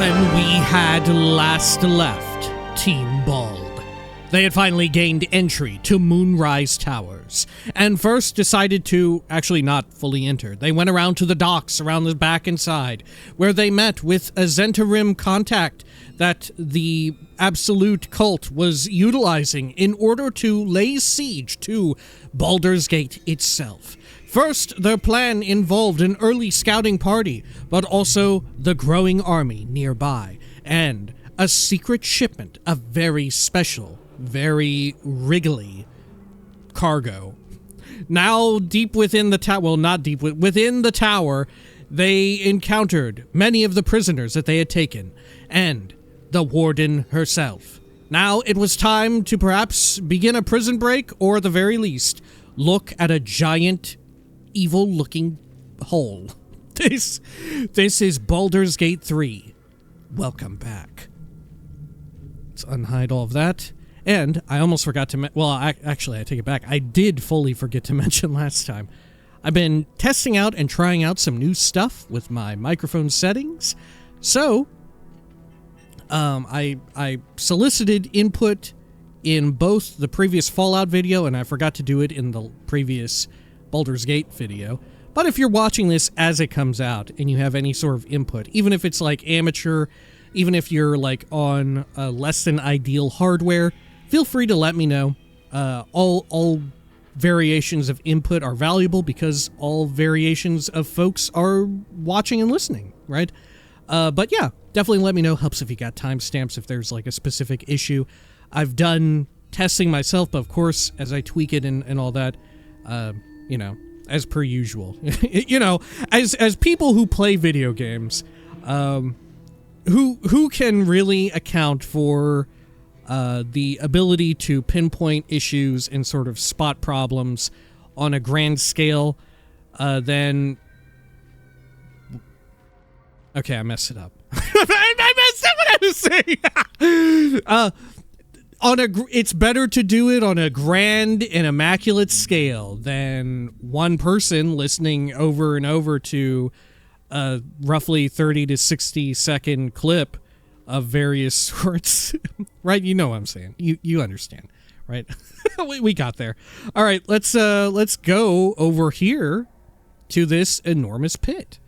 When we had last left Team Bald, they had finally gained entry to Moonrise Towers, and first decided to actually not fully enter. They went around to the docks around the back and side, where they met with a Zentarim contact that the Absolute cult was utilizing in order to lay siege to Baldur's Gate itself. First, their plan involved an early scouting party, but also the growing army nearby, and a secret shipment of very special, very wriggly cargo. Now, deep within the tower, well, not deep, within the tower, they encountered many of the prisoners that they had taken, and the warden herself. Now, it was time to perhaps begin a prison break, or at the very least, look at a giant, evil-looking hole. This is Baldur's Gate 3. Welcome back. Let's unhide all of that. And I almost forgot to actually, I take it back. I did fully forget to mention last time. I've been testing out and trying out some new stuff with my microphone settings. So, I solicited input in both the previous Fallout video, and I forgot to do it in the previous Baldur's Gate video. But if you're watching this as it comes out and you have any sort of input, even if it's like amateur, even if you're like on less than ideal hardware, feel free to let me know. All variations of input are valuable because all variations of folks are watching and listening, right? But yeah, definitely let me know. Helps if you got timestamps if there's like a specific issue. I've done testing myself, but of course, as I tweak it and all that, you know, as per usual, you know, as people who play video games, who can really account for the ability to pinpoint issues and sort of spot problems on a grand scale, then... Okay, I messed it up. I messed up what I was saying! It's better to do it on a grand and immaculate scale than one person listening over and over to a roughly 30 to 60 second clip of various sorts. Right? You know what I'm saying. You understand, right? we got there. All right, let's go over here to this enormous pit.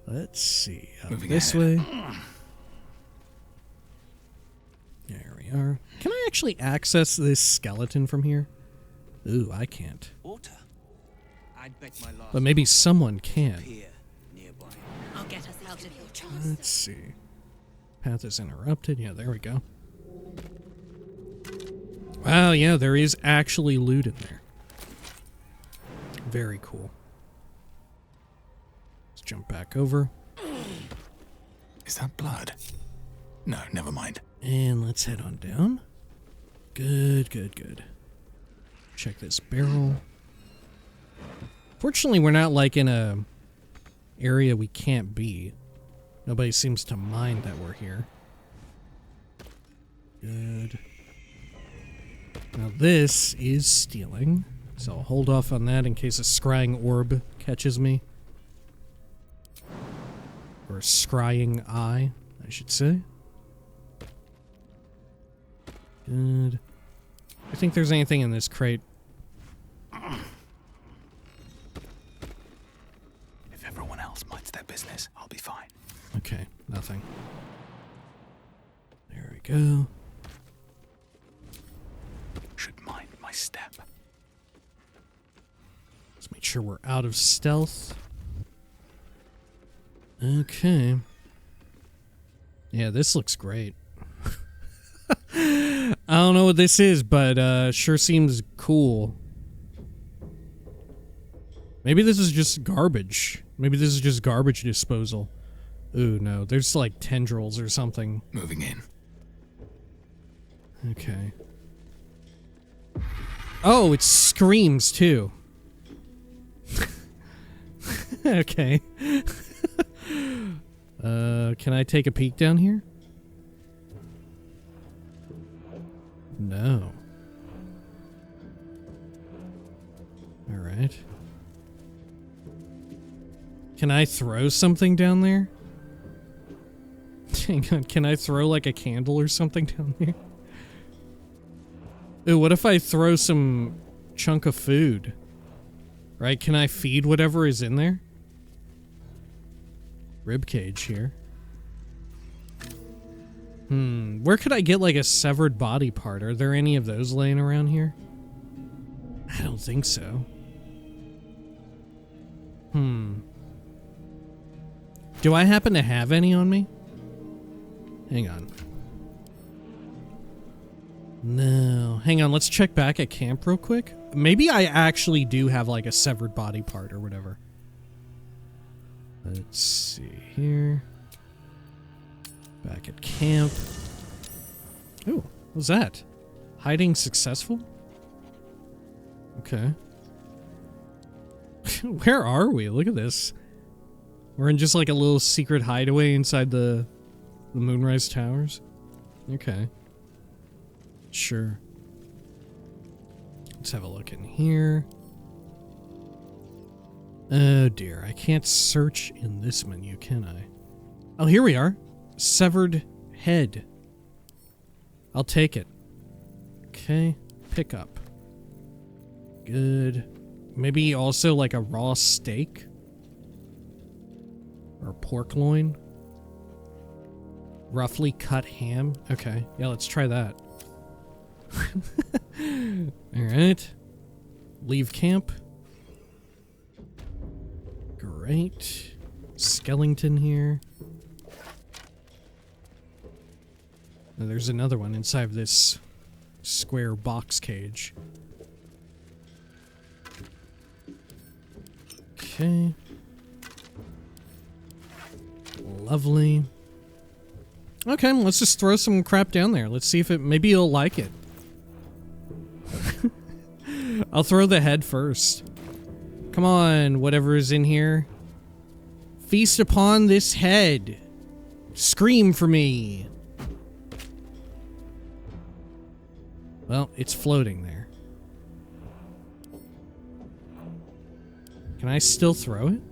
Let's see. This way. There we are. Can I actually access this skeleton from here? Ooh, I can't. Water. I'd bet my last But maybe someone can. I'll get us out of here. Let's see. Path is interrupted. Yeah, there we go. Wow, yeah, there is actually loot in there. Very cool. Let's jump back over. Is that blood? No, never mind. And let's head on down. Good, good, good. Check this barrel. Fortunately, we're not like in a area we can't be. Nobody seems to mind that we're here. Good. Now this is stealing, so I'll hold off on that in case a scrying orb catches me. Or a scrying eye, I should say. Good. I think there's anything in this crate. If everyone else minds their business, I'll be fine. Okay, nothing. There we go. Should mind my step. Let's make sure we're out of stealth. Okay. Yeah, this looks great. I don't know what this is, but sure seems cool. Maybe this is just garbage. Maybe this is just garbage disposal. Ooh, no. There's like tendrils or something. Moving in. Okay. Oh, it screams too. Okay. Can I take a peek down here? No. All right. Can I throw something down there? Hang on, can I throw like a candle or something down there? Ooh, what if I throw some chunk of food? Right, can I feed whatever is in there? Rib cage here. Where could I get like a severed body part? Are there any of those laying around here? I don't think so. Do I happen to have any on me? Hang on. No. Hang on, let's check back at camp real quick. Maybe I actually do have like a severed body part or whatever. Let's see here. Back at camp. Ooh, what was that? Hiding successful? Okay. Where are we? Look at this. We're in just like a little secret hideaway inside the Moonrise Towers. Okay. Sure. Let's have a look in here. Oh dear, I can't search in this menu, can I? Oh, here we are. Severed head. I'll take it. Okay, pick up. Good. Maybe also like a raw steak? Or pork loin? Roughly cut ham? Okay, yeah, let's try that. Alright. Leave camp. Great. Skeleton here. And there's another one inside of this square box cage. Okay. Lovely. Okay, let's just throw some crap down there. Let's see if maybe you'll like it. I'll throw the head first. Come on, whatever is in here. Feast upon this head. Scream for me. Well, it's floating there. Can I still throw it?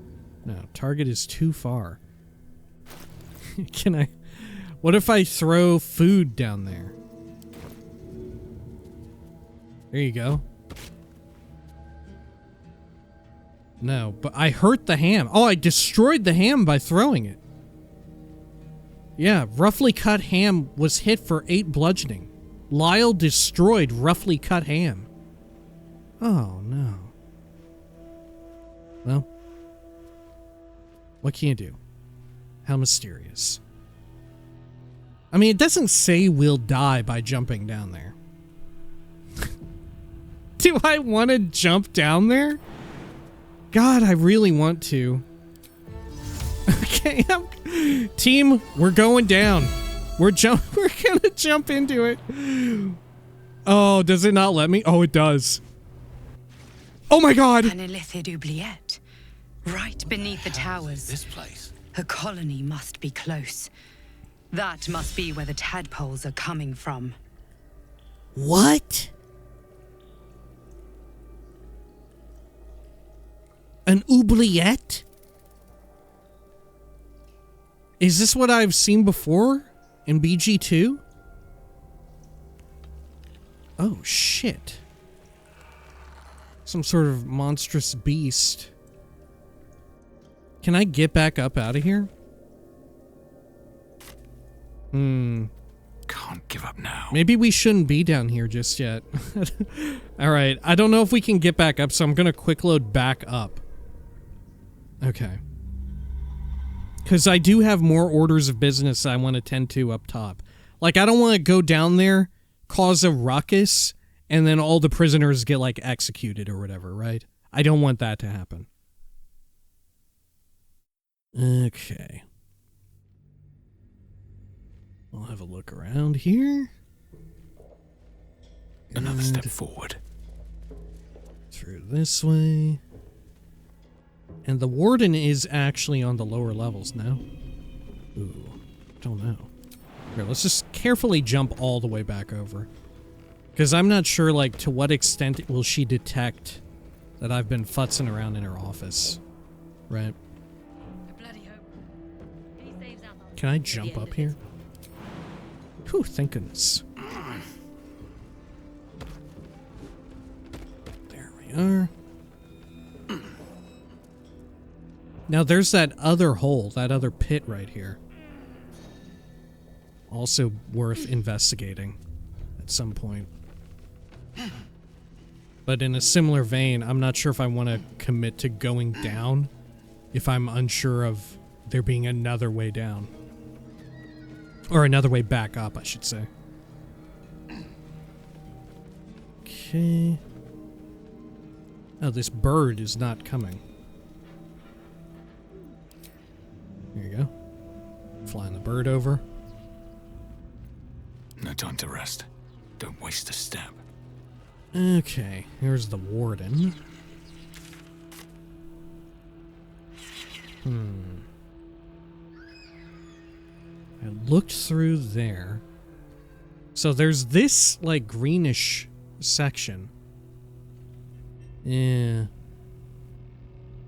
No, target is too far. Can I? What if I throw food down there? There you go. No, but I hurt the ham. Oh, I destroyed the ham by throwing it. Yeah, roughly cut ham was hit for 8 bludgeoning. Lyle destroyed roughly cut ham. Oh, no. Well, what can you do? How mysterious. I mean, it doesn't say we'll die by jumping down there. Do I want to jump down there? God, I really want to. Okay, team, we're going down. We're gonna jump into it. Oh, does it not let me? Oh, it does. Oh my God! An illithid oubliette, right beneath the towers. This place. A colony must be close. That must be where the tadpoles are coming from. What? An oubliette? Is this what I've seen before in BG2? Oh, shit. Some sort of monstrous beast. Can I get back up out of here? Can't give up now. Maybe we shouldn't be down here just yet. Alright, I don't know if we can get back up, so I'm gonna quick load back up. Okay. Because I do have more orders of business I want to tend to up top. Like, I don't want to go down there, cause a ruckus, and then all the prisoners get, like, executed or whatever, right? I don't want that to happen. Okay. We'll have a look around here. Another step forward. Through this way. And the warden is actually on the lower levels now. Ooh, don't know. Here, let's just carefully jump all the way back over. Because I'm not sure, like, to what extent will she detect that I've been futzing around in her office. Right? I bloody hope. He saves out Can I jump up here? Whew, thank goodness. There we are. Now there's that other hole, that other pit right here. Also worth investigating at some point. But in a similar vein, I'm not sure if I want to commit to going down if I'm unsure of there being another way down. Or another way back up, I should say. Okay. Oh, this bird is not coming. There you go. Flying the bird over. No time to rest. Don't waste a step. Okay, here's the warden. I looked through there. So there's this, like, greenish section. Yeah.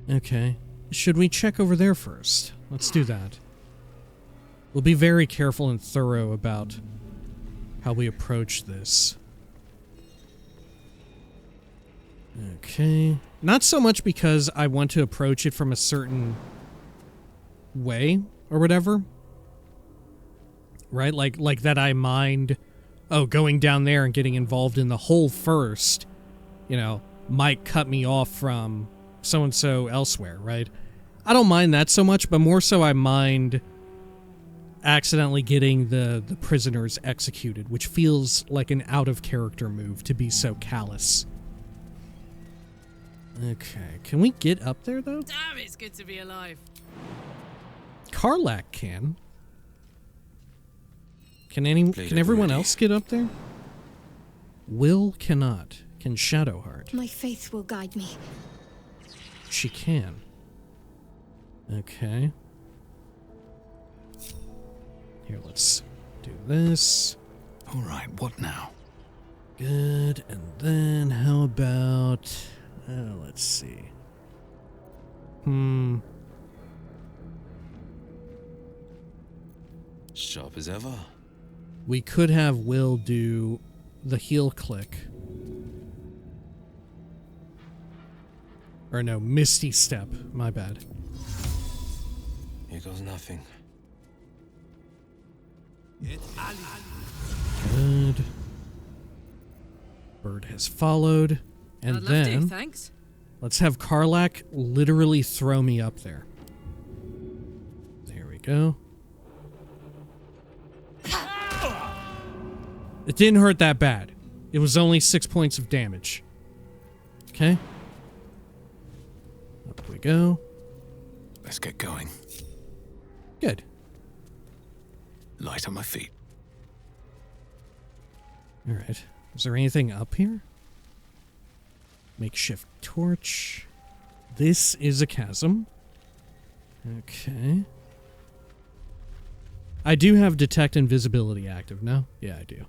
Okay. Should we check over there first? Let's do that. We'll be very careful and thorough about how we approach this. Okay. Not so much because I want to approach it from a certain way or whatever. Right? Like that I mind, going down there and getting involved in the hole first, you know, might cut me off from so-and-so elsewhere, right? I don't mind that so much, but more so I mind accidentally getting the prisoners executed, which feels like an out-of-character move to be so callous. Okay, can we get up there, though? Damn, it's good to be alive. Karlach can. Can everyone else get up there? Will cannot. Can Shadowheart? My faith will guide me. She can. Okay. Here, let's do this. All right, what now? Good, and then how about... let's see. Sharp as ever. We could have Will do the heal click. Or no, Misty Step. My bad. Here goes nothing. Good. Bird has followed. And I'd love then to, thanks. let's have Karlach literally throw me up there. There we go. It didn't hurt that bad. It was only 6 points of damage. Okay. Up we go. Let's get going. Good. Light on my feet. Alright. Is there anything up here? Makeshift torch. This is a chasm. Okay. I do have detect invisibility active now. Yeah, I do.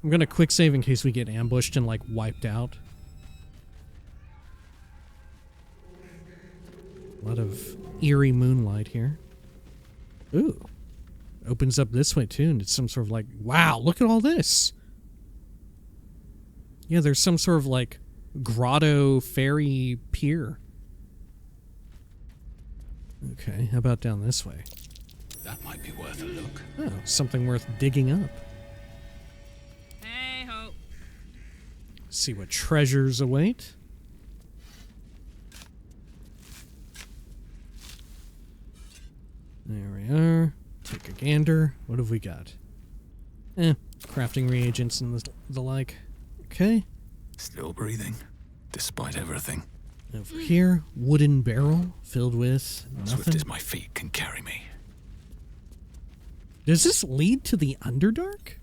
I'm gonna quick save in case we get ambushed and, like, wiped out. A lot of eerie moonlight here. Ooh. Opens up this way, too, and it's some sort of, like, wow, look at all this! Yeah, there's some sort of, like, grotto fairy pier. Okay, how about down this way? That might be worth a look. Oh, something worth digging up. Hey ho. See what treasures await. There we are. Take a gander. What have we got? Crafting reagents and the like. Okay. Still breathing, despite everything. Over here, wooden barrel filled with Swift nothing. as my feet can carry me. Does this lead to the Underdark?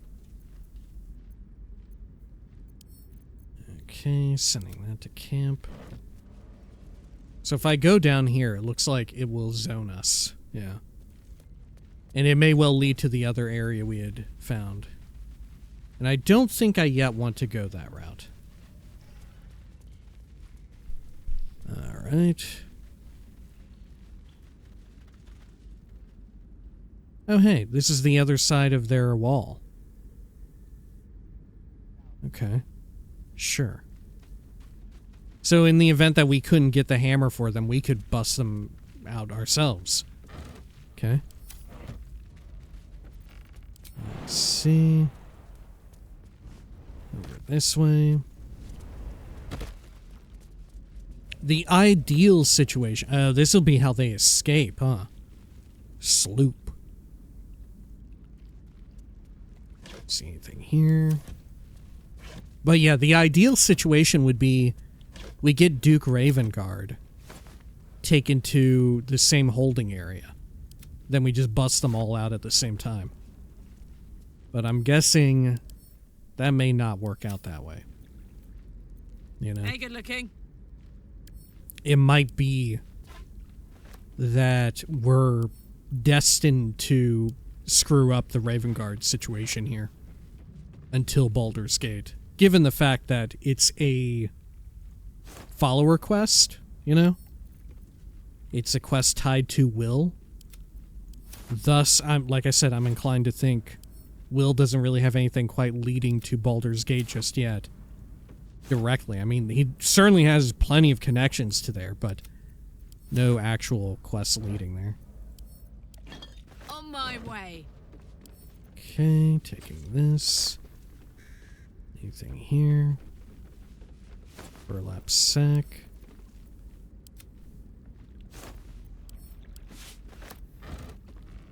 Okay, sending that to camp. So if I go down here, it looks like it will zone us. Yeah. And it may well lead to the other area we had found. And I don't think I yet want to go that route. Alright. Oh, hey, this is the other side of their wall. Okay. Sure. So in the event that we couldn't get the hammer for them, we could bust them out ourselves. Okay. Let's see. Over this way. The ideal situation. Oh, this will be how they escape, huh? Sloop. Don't see anything here. But yeah, the ideal situation would be we get Duke Ravengard taken to the same holding area. Then we just bust them all out at the same time. But I'm guessing that may not work out that way. You know? Hey, good looking. It might be that we're destined to screw up the Ravengard situation here until Baldur's Gate. Given the fact that it's a follower quest, you know? It's a quest tied to Will. Thus, like I said, I'm inclined to think Will doesn't really have anything quite leading to Baldur's Gate just yet. Directly. I mean, he certainly has plenty of connections to there, but no actual quests leading there. On my way. Okay, taking this. Anything here? Burlap sack.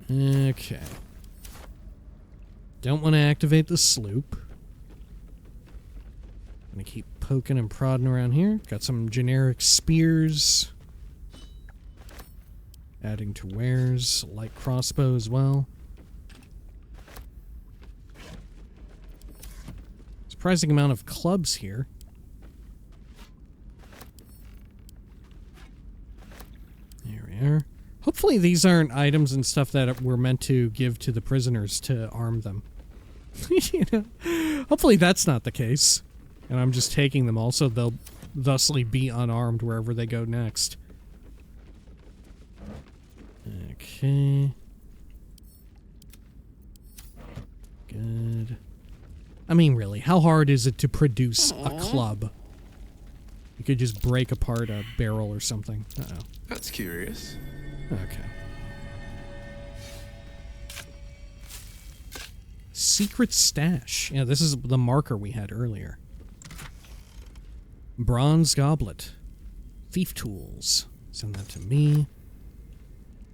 Okay. Don't want to activate the sloop. Gonna keep poking and prodding around here. Got some generic spears. Adding to wares. Light crossbow as well. Surprising amount of clubs here. There we are. Hopefully these aren't items and stuff that we're meant to give to the prisoners to arm them. You know? Hopefully that's not the case. And I'm just taking them all so they'll thusly be unarmed wherever they go next. Okay. Good. I mean, really, how hard is it to produce a club? You could just break apart a barrel or something. Uh-oh. That's curious. Okay. Secret stash. Yeah, this is the marker we had earlier. Bronze goblet. Thief tools. Send that to me.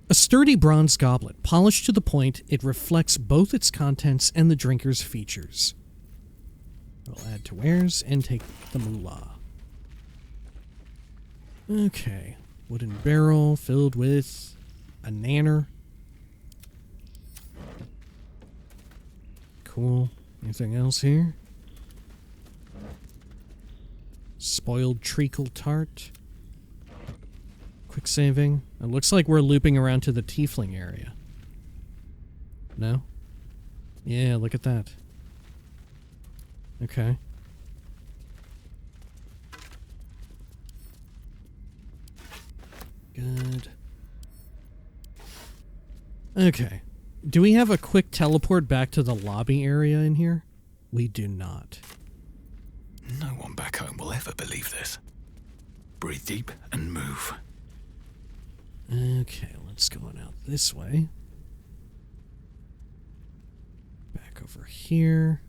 A sturdy bronze goblet, polished to the point it reflects both its contents and the drinker's features. We'll add to wares and take the moolah. Okay. Wooden barrel filled with a nanner. Cool. Anything else here? Spoiled treacle tart. Quick saving. It looks like we're looping around to the tiefling area. No? Yeah, look at that. Okay. Good. Okay. Do we have a quick teleport back to the lobby area in here? We do not. No one back home will ever believe this. Breathe deep and move. Okay, let's go on out this way. Back over here.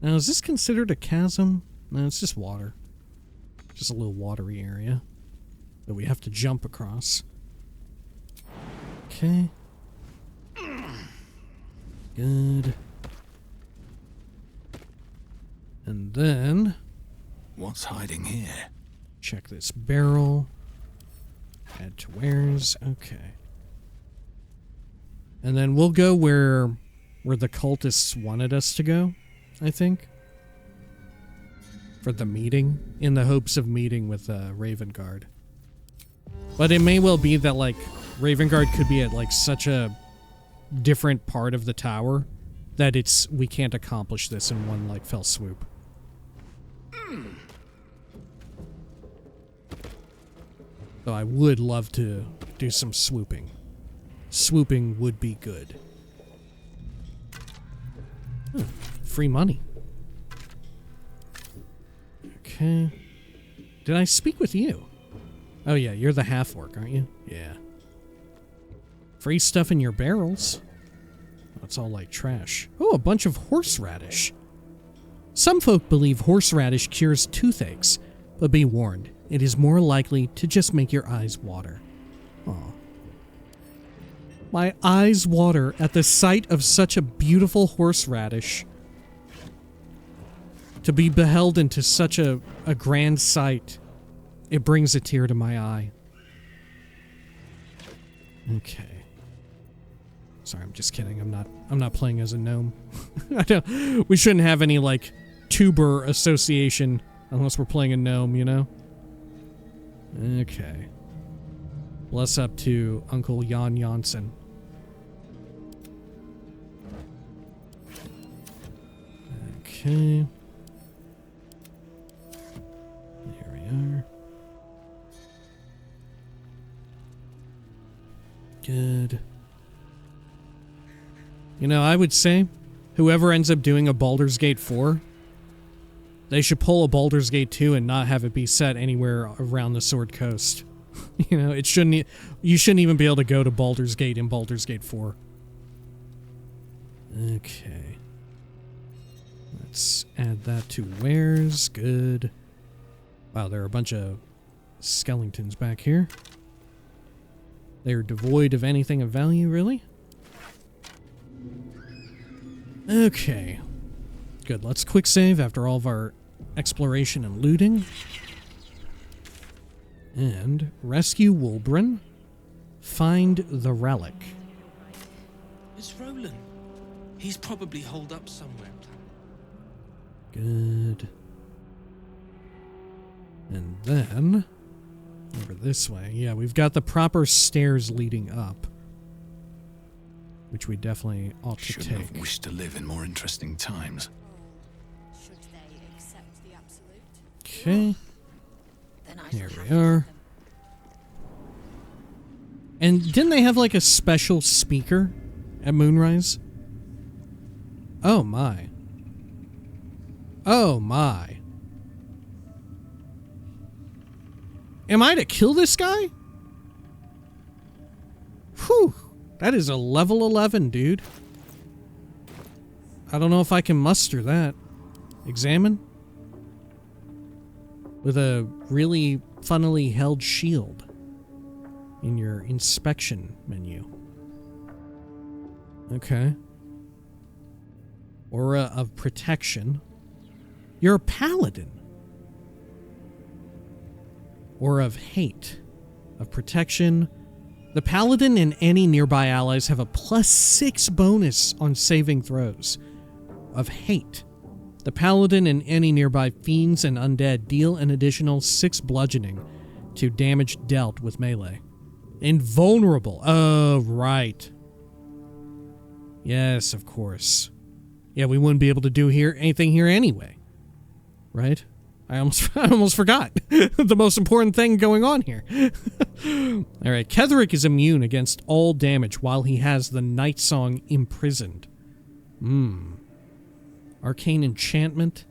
Now, is this considered a chasm? No, it's just water. Just a little watery area that we have to jump across. Okay. Good. And then... What's hiding here? check this barrel. Add to wares. Okay. And then we'll go where the cultists wanted us to go, I think. For the meeting, in the hopes of meeting with Ravengard. But it may well be that, like, Ravengard could be at, like, such a different part of the tower that we can't accomplish this in one, like, fell swoop. So I would love to do some swooping. Swooping would be good. Free money. Okay. Did I speak with you? Oh yeah, you're the half-orc, aren't you? Yeah. Free stuff in your barrels. That's all like trash. Oh, a bunch of horseradish. Some folk believe horseradish cures toothaches, but be warned, it is more likely to just make your eyes water. Aw. My eyes water at the sight of such a beautiful horseradish. To be beheld into such a grand sight, it brings a tear to my eye. Okay. Sorry, I'm just kidding. I'm not playing as a gnome. I don't, we shouldn't have any like tuber association unless we're playing a gnome, you know? Okay. Bless up to Uncle Jan Janssen. Okay. Here we are. Good. You know, I would say whoever ends up doing a Baldur's Gate 4, they should pull a Baldur's Gate 2 and not have it be set anywhere around the Sword Coast. You know, you shouldn't even be able to go to Baldur's Gate in Baldur's Gate 4. Okay. Let's add that to wares. Good. Wow, there are a bunch of skeletons back here. They're devoid of anything of value, really? Okay. Good, let's quick save after all of our exploration and looting. And rescue Wulbren. Find the relic. It's Roland. He's probably holed up somewhere. Good. And then over this way. Yeah, we've got the proper stairs leading up, which we definitely ought to Shouldn't take. have wished to live in more interesting times. Should they accept the absolute? Okay. Then I Here shall we have are. them. And didn't they have like a special speaker at Moonrise? Oh my. Oh my. Am I to kill this guy? Whew. That is a level 11, dude. I don't know if I can muster that. Examine. With a really funnily held shield in your inspection menu. Okay. Aura of protection. You're a paladin. Aura of hate. Of protection. The paladin and any nearby allies have a +6 bonus on saving throws. Of hate. The paladin and any nearby fiends and undead deal an additional 6 bludgeoning to damage dealt with melee. Invulnerable. Oh, right. Yes, of course. Yeah, we wouldn't be able to do anything here anyway. Right? I almost forgot the most important thing going on here. Alright, Ketherick is immune against all damage while he has the Night Song imprisoned. Arcane enchantment.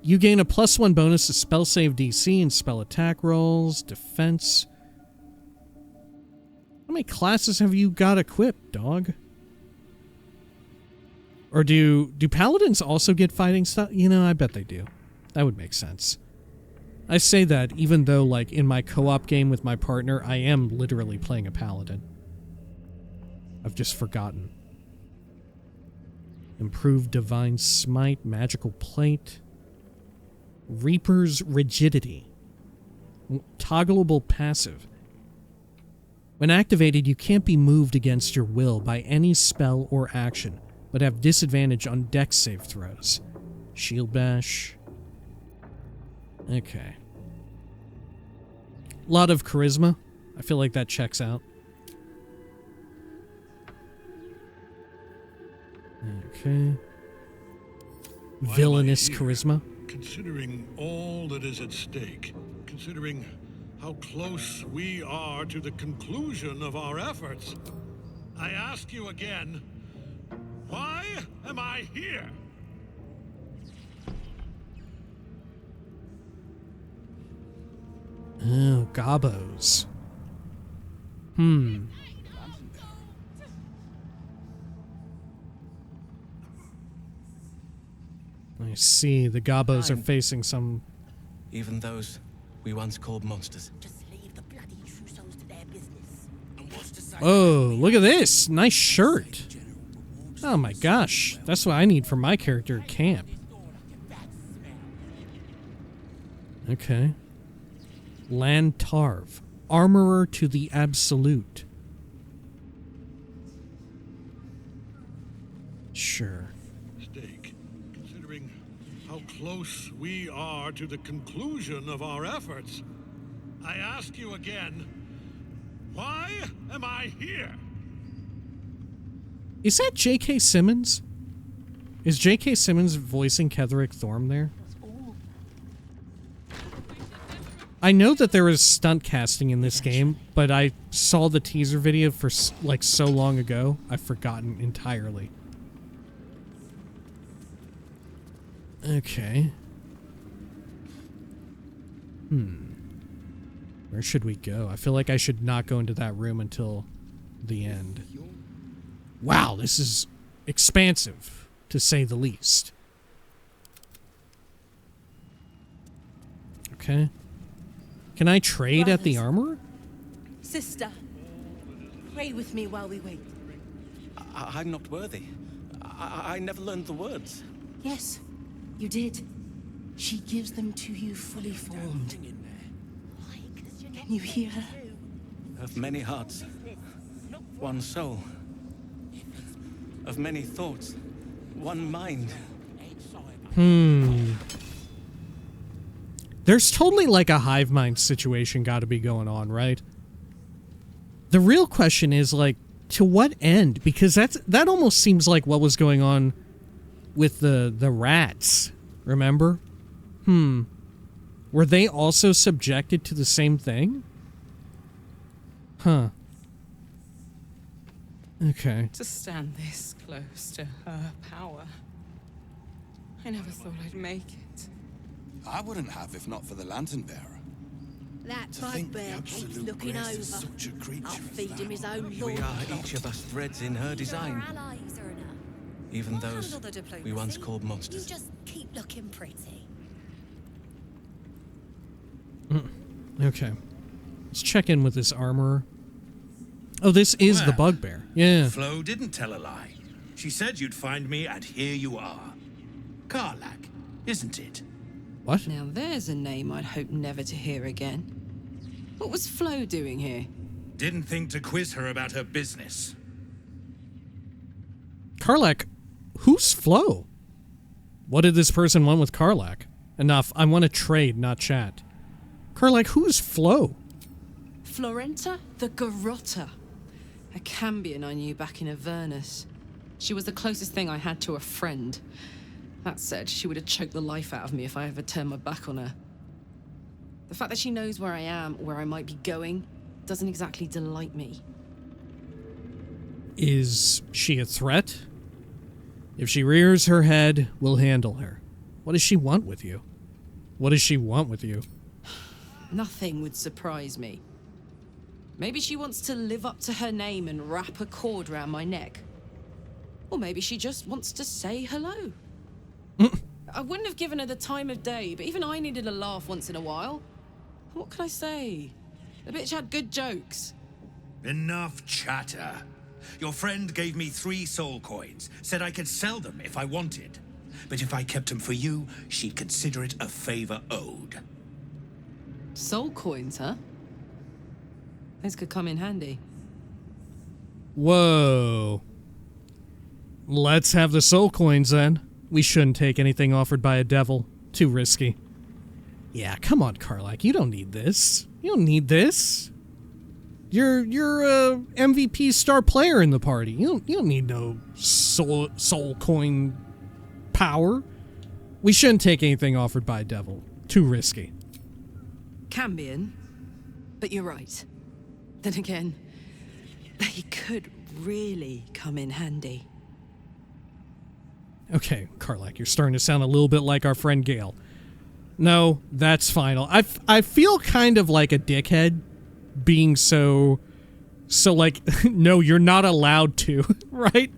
You gain a +1 bonus to spell save DC and spell attack rolls, defense. How many classes have you got equipped, dog? Or do paladins also get fighting stuff? You know, I bet they do. That would make sense. I say that even though, like, in my co-op game with my partner, I am literally playing a paladin. I've just forgotten. Improved Divine Smite, Magical Plate. Reaper's Rigidity. Toggleable passive. When activated, you can't be moved against your will by any spell or action, but have disadvantage on dex save throws. Shield Bash. Okay. A lot of charisma. I feel like that checks out. Okay. Villainous charisma. Considering all that is at stake, considering how close we are to the conclusion of our efforts, I ask you again, Why am I here? Oh, gobos. I see. The gobos are facing some... Even those we once called monsters. Just leave the bloody true souls to their business. Oh, look at this. Nice shirt. Oh my gosh. That's what I need for my character at camp. Okay. Lantarv. Armorer to the Absolute. Sure. Stake, considering how close we are to the conclusion of our efforts. I ask you again, why am I here? Is that J.K. Simmons? Is J.K. Simmons voicing Ketheric Thorm there? I know that there was stunt casting in this game, but I saw the teaser video for like so long ago, I've forgotten entirely. Okay. Where should we go? I feel like I should not go into that room until the end. Wow, this is expansive, to say the least. Okay. Can I trade at the armorer? Sister, pray with me while we wait. I'm not worthy. I never learned the words. Yes, you did. She gives them to you fully formed. Can you hear her? Of many hearts, one soul. Of many thoughts, one mind. There's totally like a hive mind situation got to be going on, right? The real question is, like, to what end? Because that almost seems like what was going on with the rats, remember? Were they also subjected to the same thing? Huh. Okay. To stand this close to her power. I never thought I'd make it. I wouldn't have if not for the lantern bearer. That To think the bugbear keeps absolute looking grace over. is such a creature I'll as feed that. him his own We lawn. are each of us threads in her design. Even those we once called monsters. You just keep looking pretty. Okay. Let's check in with this armorer. Oh, this is the bugbear. Yeah. Flo didn't tell a lie. She said you'd find me, and here you are. Karlach, isn't it? What? Now there's a name I'd hope never to hear again. What was Flo doing here? Didn't think to quiz her about her business. Karlach, who's Flo? What did this person want with Karlach? Enough. I want to trade, not chat. Karlach, who's Flo? Florenta the Garotta. A Cambion I knew back in Avernus. She was the closest thing I had to a friend. That said, she would have choked the life out of me if I ever turned my back on her. The fact that she knows where I am, where I might be going, doesn't exactly delight me. Is she a threat? If she rears her head, we'll handle her. What does she want with you? What does she want with you? Nothing would surprise me. Maybe she wants to live up to her name and wrap a cord around my neck. Or maybe she just wants to say hello. I wouldn't have given her the time of day, but even I needed a laugh once in a while. What can I say? The bitch had good jokes. Enough chatter. Your friend gave me 3 soul coins, said I could sell them if I wanted. But if I kept them for you, she'd consider it a favor owed. Soul coins, huh? Those could come in handy. Whoa. Let's have the soul coins then. We shouldn't take anything offered by a devil. Too risky. Yeah, come on, Karlach. You don't need this. You don't need this. You're a MVP star player in the party. You don't need no soul coin power. We shouldn't take anything offered by a devil. Too risky. Cambion, but you're right. Then again, they could really come in handy. Okay, Karlak, you're starting to sound a little bit like our friend Gale. No, that's final. I feel kind of like a dickhead being so like, no, you're not allowed to, right?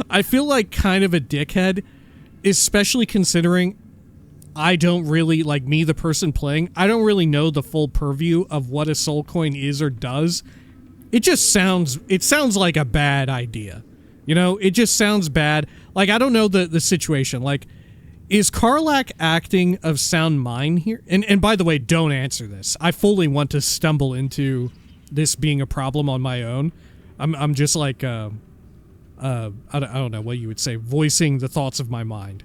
I feel like kind of a dickhead, especially considering I don't really, like me, the person playing, I don't really know the full purview of what a soul coin is or does. It sounds like a bad idea. You know, it just sounds bad. Like, I don't know the situation. Like, is Karlak acting of sound mind here? And by the way, don't answer this. I fully want to stumble into this being a problem on my own. I'm just like, I don't know what you would say, voicing the thoughts of my mind.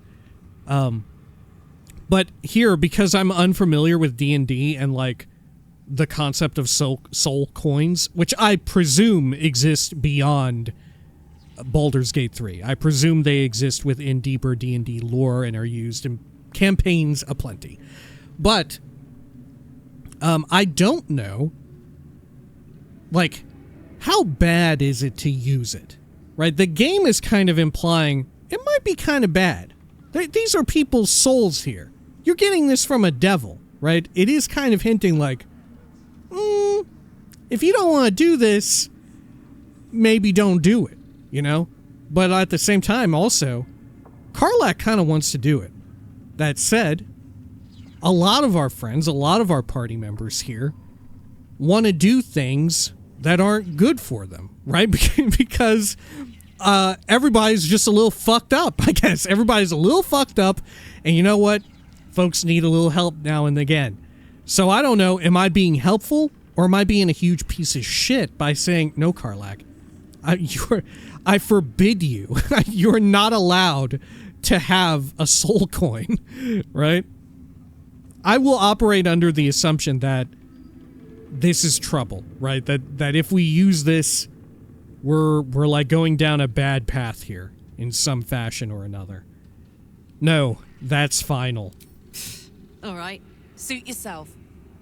But here, because I'm unfamiliar with D&D and, like, the concept of soul coins, which I presume exist beyond Baldur's Gate 3. I presume they exist within deeper D&D lore and are used in campaigns aplenty. But I don't know, like, how bad is it to use it? Right? The game is kind of implying it might be kind of bad. These are people's souls here. You're getting this from a devil, right? It is kind of hinting like, if you don't want to do this, maybe don't do it, you know? But at the same time, also, Karlak kind of wants to do it. That said, a lot of our friends, a lot of our party members here want to do things that aren't good for them, right? Because everybody's just a little fucked up, I guess. Everybody's a little fucked up, and you know what? Folks need a little help now and again. So I don't know, am I being helpful, or am I being a huge piece of shit by saying, no, Karlak, I forbid you. You're not allowed to have a soul coin, right? I will operate under the assumption that this is trouble, right? That if we use this, we're like going down a bad path here in some fashion or another. No, that's final. All right, suit yourself.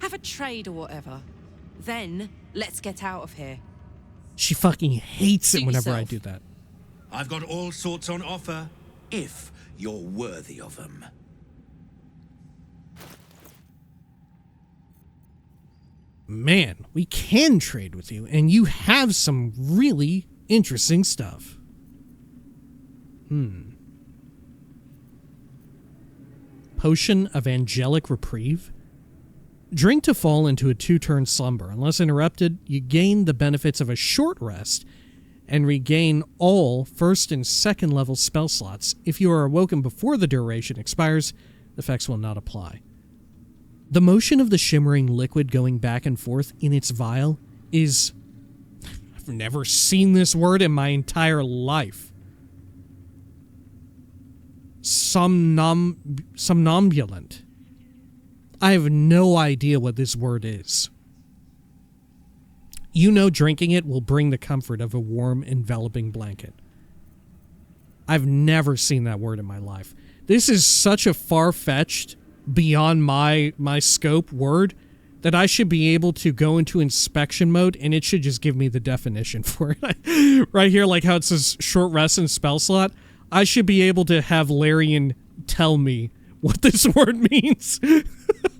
Have a trade or whatever. Then, let's get out of here. She fucking hates it Suit whenever I yourself. do that. I've got all sorts on offer, if you're worthy of them. Man, we can trade with you, and you have some really interesting stuff. Potion of Angelic Reprieve. Drink to fall into a 2-turn slumber. Unless interrupted, you gain the benefits of a short rest and regain all 1st and 2nd level spell slots. If you are awoken before the duration expires, the effects will not apply. The motion of the shimmering liquid going back and forth in its vial is... I've never seen this word in my entire life. Somnambulant. I have no idea what this word is. You know drinking it will bring the comfort of a warm, enveloping blanket. I've never seen that word in my life. This is such a far-fetched, beyond my scope word that I should be able to go into inspection mode and it should just give me the definition for it. Right here, like how it says short rest and spell slot, I should be able to have Larian tell me what this word means.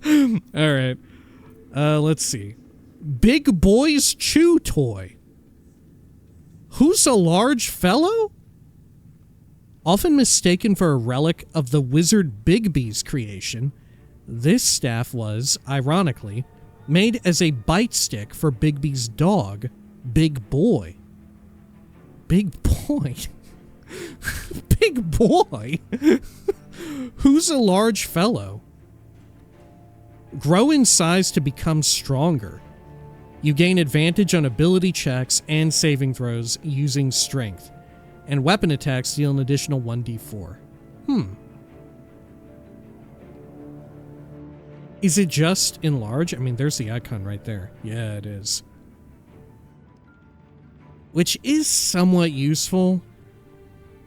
All right. Let's see. Big Boy's Chew Toy. Who's a large fellow? Often mistaken for a relic of the wizard Bigby's creation, this staff was, ironically, made as a bite stick for Bigby's dog, Big Boy. Big Boy? Big Boy? Who's a large fellow? Grow in size to become stronger. You gain advantage on ability checks and saving throws using strength. And weapon attacks deal an additional 1d4. Is it just enlarge? I mean, there's the icon right there. Yeah, it is. Which is somewhat useful.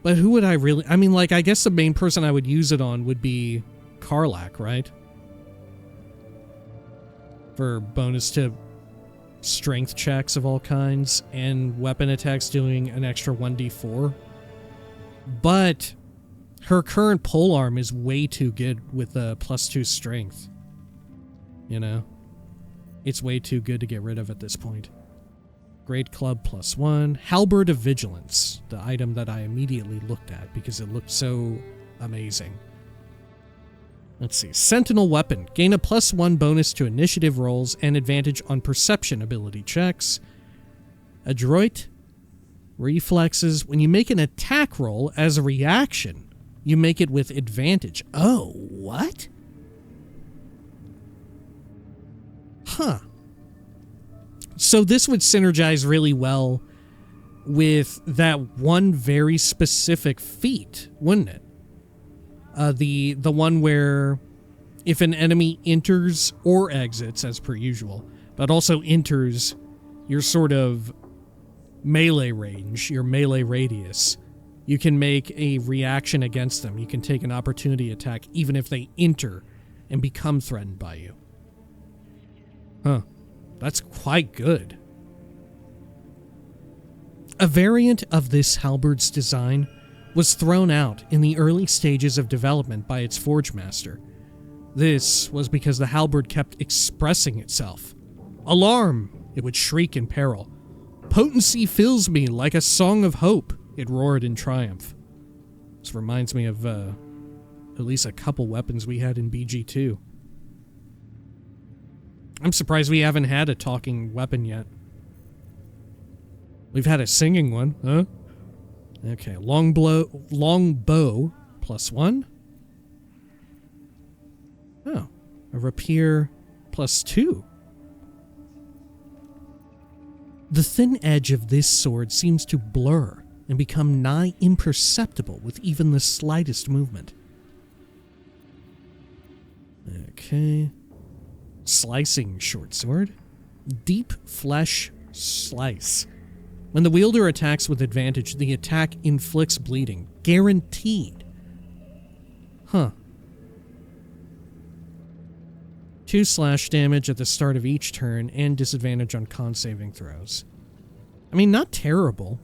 But who would I really... I mean, like, I guess the main person I would use it on would be Karlak, right? For bonus to strength checks of all kinds and weapon attacks doing an extra 1d4. But her current polearm is way too good with a +2 strength. You know? It's way too good to get rid of at this point. Great Club +1. Halberd of Vigilance, the item that I immediately looked at because it looked so amazing. Let's see. Sentinel Weapon. Gain a +1 bonus to initiative rolls and advantage on perception ability checks. Adroit. Reflexes. When you make an attack roll as a reaction, you make it with advantage. Oh, what? Huh. So this would synergize really well with that one very specific feat, wouldn't it? The one where if an enemy enters or exits, as per usual, but also enters your sort of melee range, your melee radius, you can make a reaction against them. You can take an opportunity attack even if they enter and become threatened by you. Huh. That's quite good. A variant of this halberd's design was thrown out in the early stages of development by its forge master. This was because the halberd kept expressing itself. "Alarm!" it would shriek in peril. "Potency fills me like a song of hope," it roared in triumph. This reminds me of at least a couple weapons we had in BG2. I'm surprised we haven't had a talking weapon yet. We've had a singing one, huh? Okay, longbow +1. Oh, a rapier +2. The thin edge of this sword seems to blur and become nigh imperceptible with even the slightest movement. Okay. Slicing short sword. Deep flesh slice. When the wielder attacks with advantage, the attack inflicts bleeding. Guaranteed. Huh. 2 slash damage at the start of each turn and disadvantage on con saving throws. I mean, not terrible.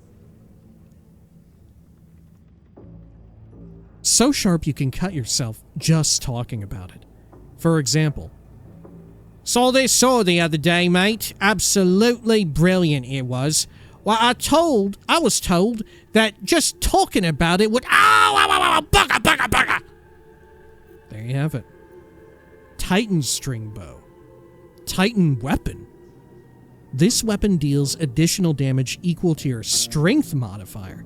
So sharp you can cut yourself just talking about it. For example, "Saw this sword the other day, mate. Absolutely brilliant it was. Well, I was told that just talking about it would... bugger. There you have it. Titan string bow. Titan weapon. This weapon deals additional damage equal to your strength modifier.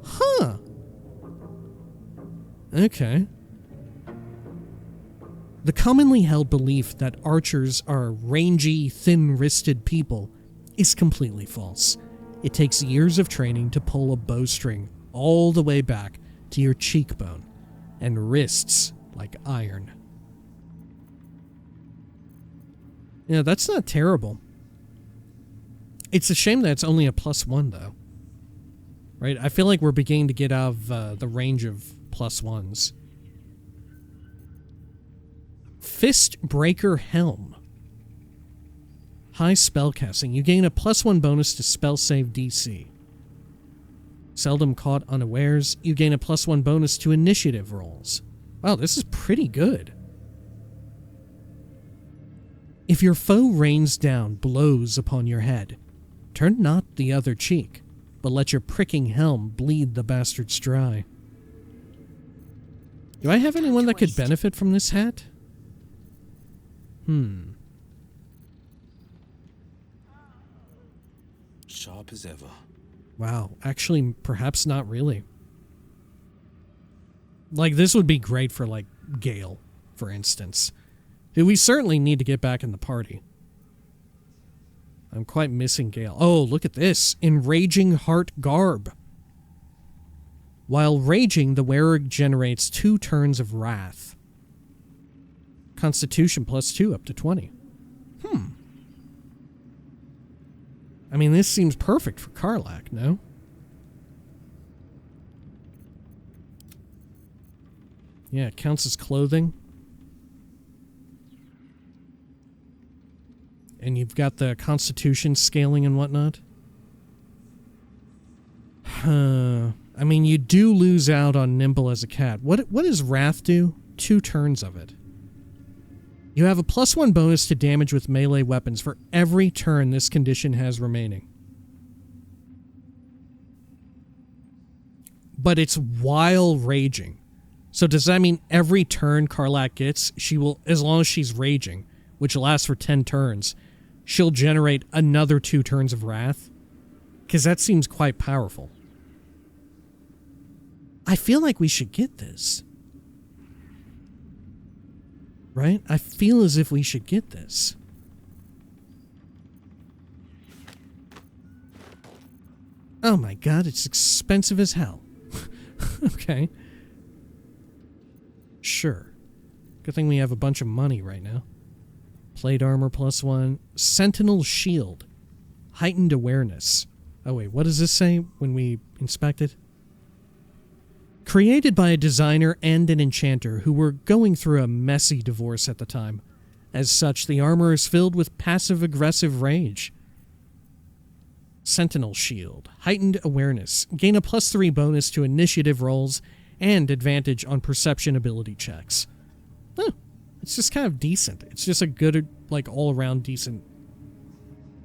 Huh. Okay. The commonly held belief that archers are rangy, thin-wristed people is completely false. It takes years of training to pull a bowstring all the way back to your cheekbone and wrists like iron. Yeah, that's not terrible. It's a shame that it's only a +1, though. Right? I feel like we're beginning to get out of the range of +1s. Fistbreaker Helm. High spellcasting. You gain a +1 bonus to spell save DC. Seldom caught unawares. You gain a +1 bonus to initiative rolls. Wow, this is pretty good. If your foe rains down blows upon your head, turn not the other cheek, but let your pricking helm bleed the bastards dry. Do I have anyone that could benefit from this hat? Sharp as ever. Wow, actually, perhaps not really. Like, this would be great for, like, Gale, for instance. Who we certainly need to get back in the party. I'm quite missing Gale. Oh, look at this. Enraging Heart Garb. While raging, the wearer generates 2 turns of wrath. Constitution +2 up to 20. I mean, this seems perfect for Karlach, no? Yeah, it counts as clothing. And you've got the Constitution scaling and whatnot. I mean, you do lose out on nimble as a cat. What does Wrath do? 2 turns of it. You have a +1 bonus to damage with melee weapons for every turn this condition has remaining. But it's while raging. So does that mean every turn Karlach gets, she will, as long as she's raging, which lasts for 10 turns, she'll generate another 2 turns of Wrath? Because that seems quite powerful. I feel like we should get this. Right? I feel as if we should get this. Oh my god, it's expensive as hell. Okay. Sure. Good thing we have a bunch of money right now. Plate armor +1. Sentinel shield. Heightened awareness. Oh wait, what does this say when we inspect it? Created by a designer and an enchanter who were going through a messy divorce at the time. As such, the armor is filled with passive-aggressive rage. Sentinel shield. Heightened awareness. Gain a +3 bonus to initiative rolls and advantage on perception ability checks. Huh. It's just kind of decent. It's just a good, like, all-around decent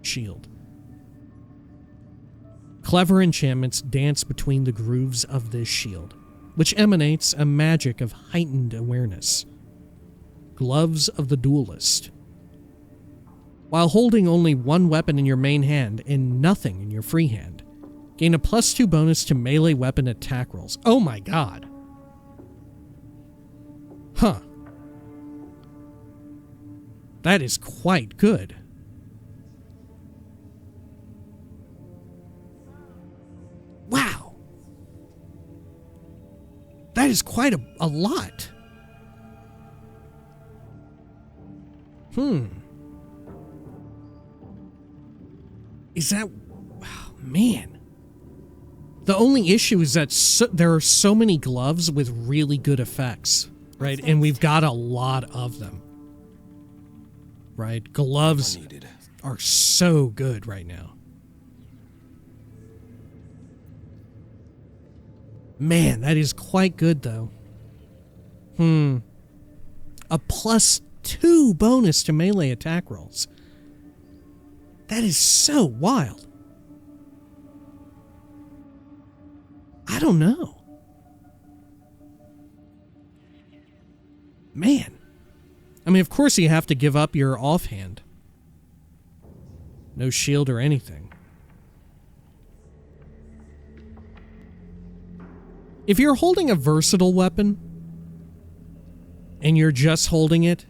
shield. Clever enchantments dance between the grooves of this shield, which emanates a magic of heightened awareness. Gloves of the Duelist. While holding only 1 weapon in your main hand and nothing in your free hand, gain a +2 bonus to melee weapon attack rolls. Oh my god. Huh. That is quite good. Wow. That is quite a lot. Is that... Oh, man. The only issue is that there are so many gloves with really good effects, right? And we've got a lot of them. Right? Gloves are so good right now. Man, that is quite good, though. A +2 bonus to melee attack rolls. That is so wild. I don't know. Man. I mean, of course you have to give up your offhand. No shield or anything. If you're holding a versatile weapon, and you're just holding it,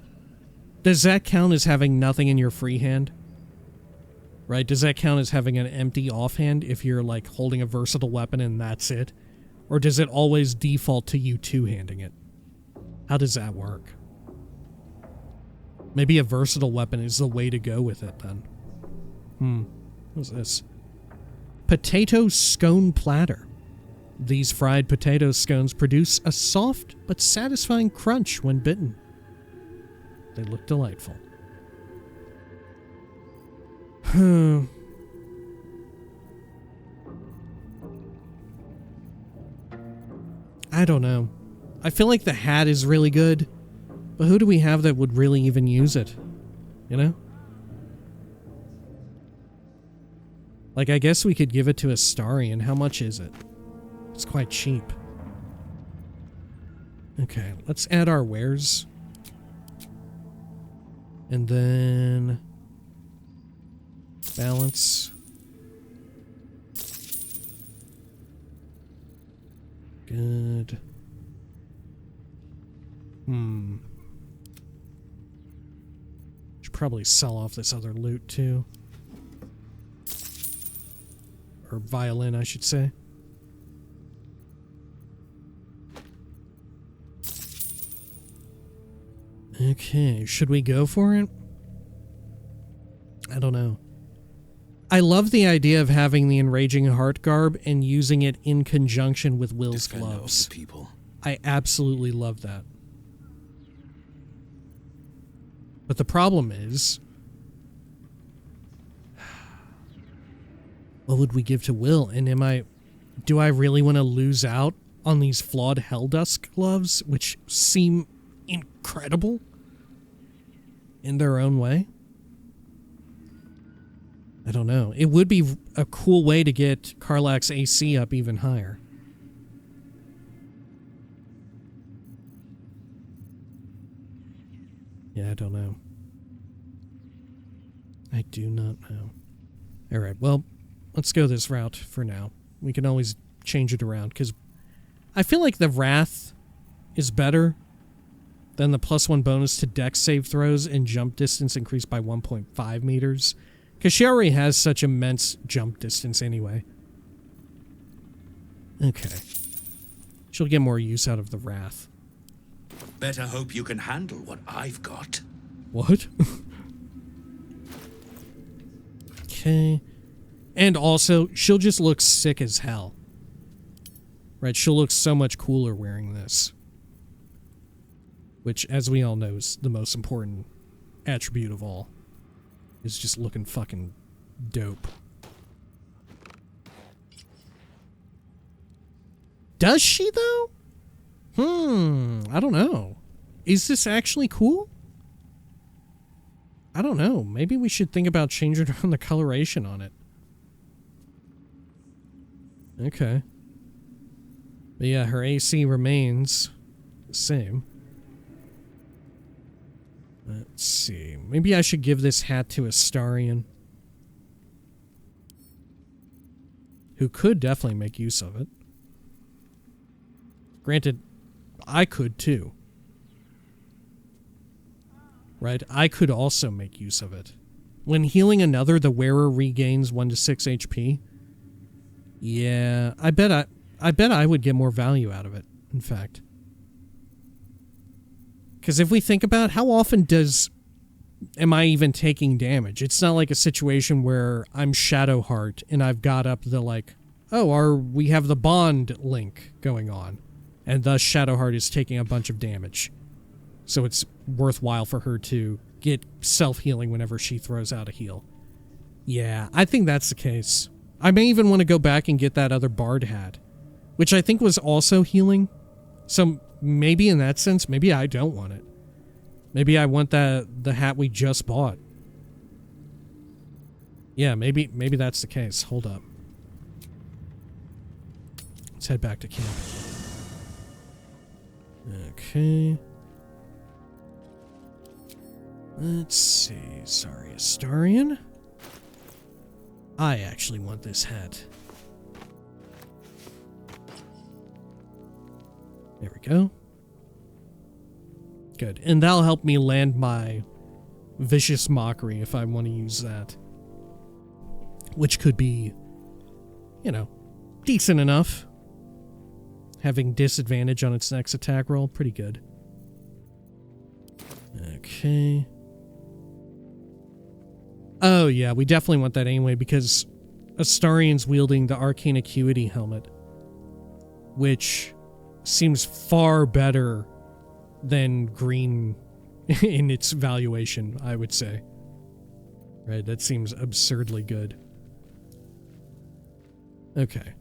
does that count as having nothing in your free hand? Right? Does that count as having an empty offhand if you're, like, holding a versatile weapon and that's it? Or does it always default to you two-handing it? How does that work? Maybe a versatile weapon is the way to go with it, then. What's this? Potato scone platter. These fried potato scones produce a soft but satisfying crunch when bitten. They look delightful. I don't know. I feel like the hat is really good, but who do we have that would really even use it? You know? Like, I guess we could give it to Astarion. How much is it? It's quite cheap. Okay, let's add our wares. And then... balance. Good. Should probably sell off this other loot too. Or violin, I should say. Okay, should we go for it? I don't know. I love the idea of having the Enraging Heart garb and using it in conjunction with Will's gloves. I absolutely love that. But the problem is... what would we give to Will? And am I... do I really want to lose out on these flawed Helldusk gloves, which seem incredible in their own way? I don't know. It would be a cool way to get Karlach's AC up even higher. Yeah, I don't know. I do not know. Alright, well, let's go this route for now. We can always change it around, because I feel like the Wrath is better than the +1 bonus to dex save throws and jump distance increased by 1.5 meters. Because she already has such immense jump distance anyway. Okay. She'll get more use out of the Wrath. Better hope you can handle what I've got. What? Okay. And also, she'll just look sick as hell. Right, she'll look so much cooler wearing this. Which, as we all know, is the most important attribute of all. Is just looking fucking dope. Does she, though? I don't know. Is this actually cool? I don't know. Maybe we should think about changing around the coloration on it. Okay. But yeah, her AC remains the same. Let's see. Maybe I should give this hat to Astarion, who could definitely make use of it. Granted, I could too. Right? I could also make use of it. When healing another, the wearer regains 1 to 6 HP. Yeah, I bet I would get more value out of it, in fact. Because if we think about how often am I even taking damage? It's not like a situation where I'm Shadowheart and I've got up the we have the bond link going on. And thus Shadowheart is taking a bunch of damage. So it's worthwhile for her to get self-healing whenever she throws out a heal. Yeah, I think that's the case. I may even want to go back and get that other Bard hat, which I think was also healing. So maybe in that sense, maybe I don't want it. Maybe I want the hat we just bought. Yeah, maybe that's the case. Hold up. Let's head back to camp. Okay. Let's see. Sorry, Astarion. I actually want this hat. There we go. Good. And that'll help me land my Vicious Mockery if I want to use that. Which could be, decent enough. Having disadvantage on its next attack roll, pretty good. Okay. Oh yeah, we definitely want that anyway because Astarion's wielding the Arcane Acuity helmet, which seems far better than green in its valuation, I would say. Right, that seems absurdly good. Okay.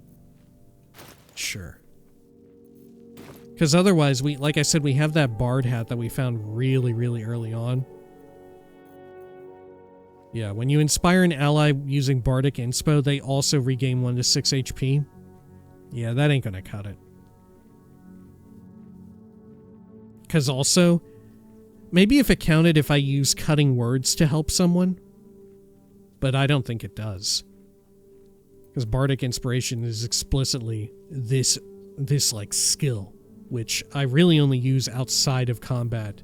Sure. Because otherwise, like I said, we have that Bard hat that we found really, really early on. Yeah, when you inspire an ally using Bardic Inspo, they also regain 1 to 6 HP. Yeah, that ain't gonna cut it. Because also, maybe if it counted if I use cutting words to help someone, but I don't think it does. Because Bardic Inspiration is explicitly this skill, which I really only use outside of combat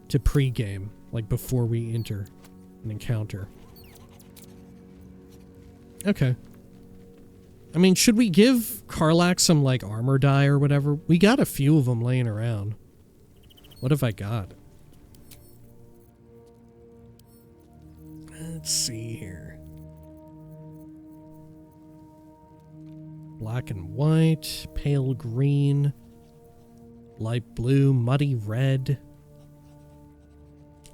to pre-game, like before we enter an encounter. Okay. I mean, should we give Karlach some, armor dye or whatever? We got a few of them laying around. What have I got? Let's see here. Black and white, pale green, light blue, muddy red,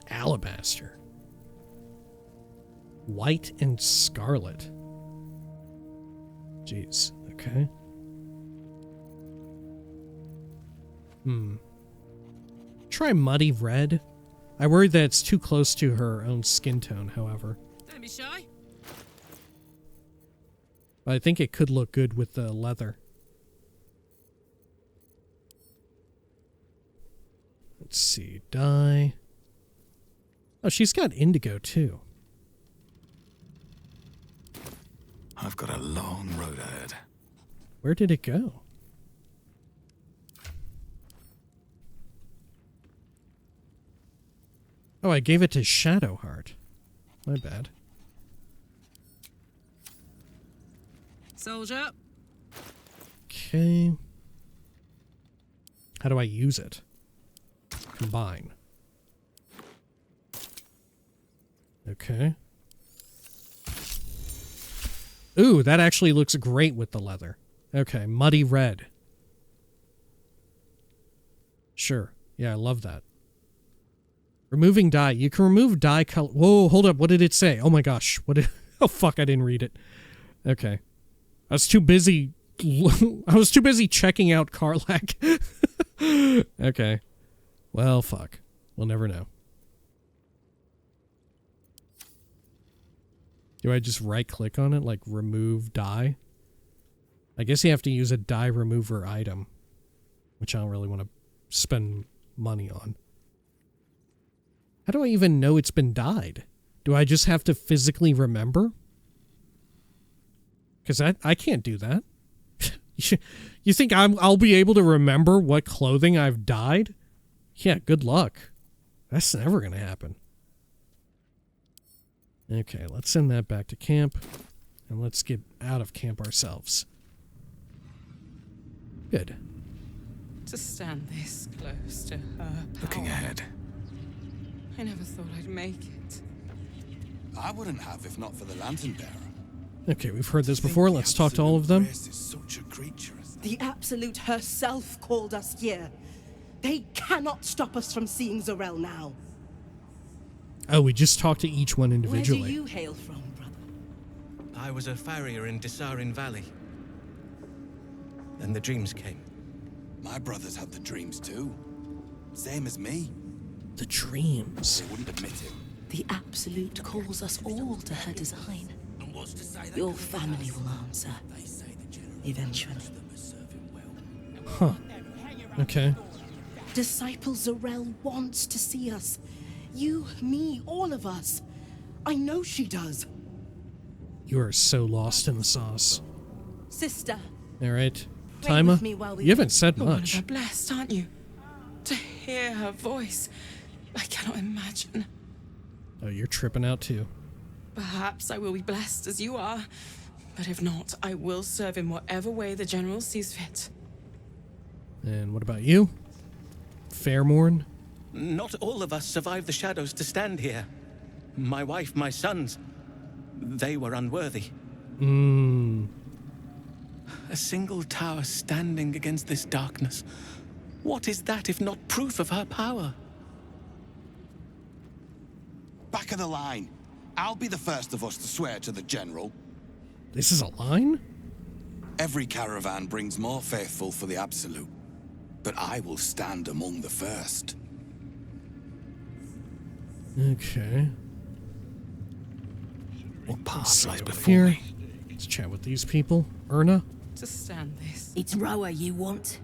alabaster, white and scarlet. Jeez, Okay. Try muddy red. I worry that it's too close to her own skin tone, however. Don't be shy. But I think it could look good with the leather. Let's see. Dye. Oh, she's got indigo, too. I've got a long road ahead. Where did it go? Oh, I gave it to Shadowheart. My bad. Soldier. Okay. How do I use it? Combine. Okay. Ooh, that actually looks great with the leather. Okay, muddy red. Sure. Yeah, I love that. Removing dye. You can remove dye color. Whoa, hold up. What did it say? Oh my gosh. What did... Oh, fuck, I didn't read it. Okay. I was too busy... I was too busy checking out Karlach. Okay. Well, fuck. We'll never know. Do I just right-click on it, like remove dye? I guess you have to use a dye remover item, which I don't really want to spend money on. How do I even know it's been dyed? Do I just have to physically remember? Because I can't do that. You think I'll be able to remember what clothing I've dyed? Yeah, good luck. That's never going to happen. Okay, let's send that back to camp. And let's get out of camp ourselves. Good. To stand this close to her. Looking ahead. I never thought I'd make it. I wouldn't have if not for the lantern bearer. Okay, we've heard this before. Let's talk to all of them. Such a creature. The Absolute herself called us here. They cannot stop us from seeing Zorel now. Oh, we just talked to each one individually. Where do you hail from, brother? I was a farrier in Desarin Valley. Then the dreams came. My brothers had the dreams too. Same as me. The dreams. They wouldn't admit it. The Absolute calls us all to her design. Your family will answer. Eventually. Huh. Okay. Disciple Zorel wants to see us. You, me, all of us. I know she does. You are so lost in the sauce. Sister. All right. Pray with Taima, me while we you haven't said You're one of much. her blessed, aren't you? To hear her voice, I cannot imagine. Oh, you're tripping out too. Perhaps I will be blessed as you are, but if not, I will serve in whatever way the general sees fit. And what about you? Fairmorn? Not all of us survived the shadows to stand here. My wife, my sons, they were unworthy. A single tower standing against this darkness. What is that if not proof of her power? Back of the line. I'll be the first of us to swear to the general. This is a line? Every caravan brings more faithful for the Absolute, but I will stand among the first. Okay. What path lies before Here. me? Let's chat with these people. Erna? To stand this. It's Roa you want.